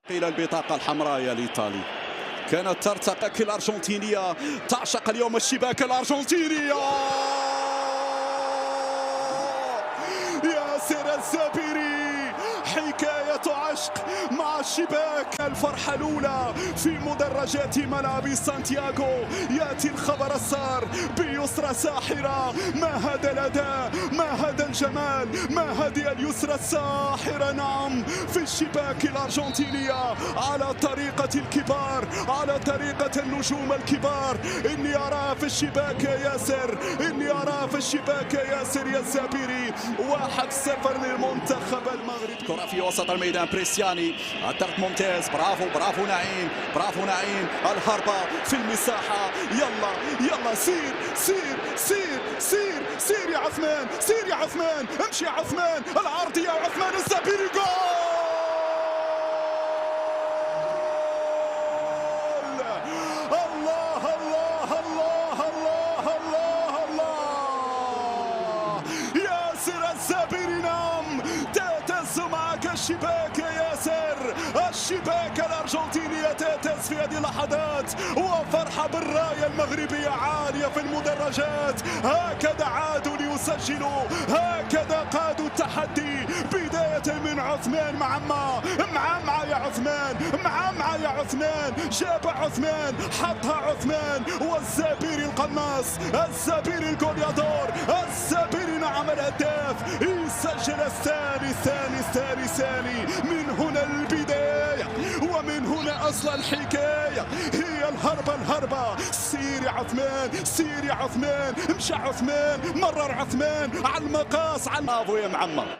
إلى البطاقة الحمراء الإيطالي كانت ترتقي الأرجنتينية تعشق اليوم الشباك الأرجنتينية. ياسر الزابيري حكاية عشق مع الشباك. الفرحة الأولى في مدرجات ملعب سانتياغو. يأتي الخبر السار بيسرى ساحرة. ما هذا الأداء، ما هذا الجمال، ما هذه اليسرى الساحرة. نعم في الشباك الأرجنتينية على طريقة الكبار، على طريقة النجوم الكبار. إني أرى في الشباك ياسر، إني أرى في الشباك ياسر يا الزابيري. 1-0 للمنتخب المغربي. كرة في وسط الميدان بريسياني، الضغط ممتاز. برافو نعيم، برافو نعيم. الهربة في المساحة. يلا يلا سير سير سير سير سير يا عثمان، سير يا عثمان، امشي يا عثمان. العرضية يا عثمان الزابيري. جول! الله الله الله الله الله الله. ياسر الزابيري نعم تهتز معك الشباك يا ياسر. الشباك الأرجنتينية تهتز في هذه اللحظات، وفرحة بالراية المغربية عالية في المدرجات. هكذا عادوا ليسجلوا، هكذا قادوا التحدي. بداية من عثمان معمعة يا عثمان، معمعة يا عثمان. جاب عثمان، حطها عثمان، والزابيري القناص، الزابيري الجوليادور، الزابيري نعم الهداف. يسجل الثاني. من هنا البداية، ومن هنا أصل الحكاية. هي الهربة. سير يا عثمان، سير يا عثمان، امشي عثمان، مرر عثمان على المقاس. على برافو يا معمر.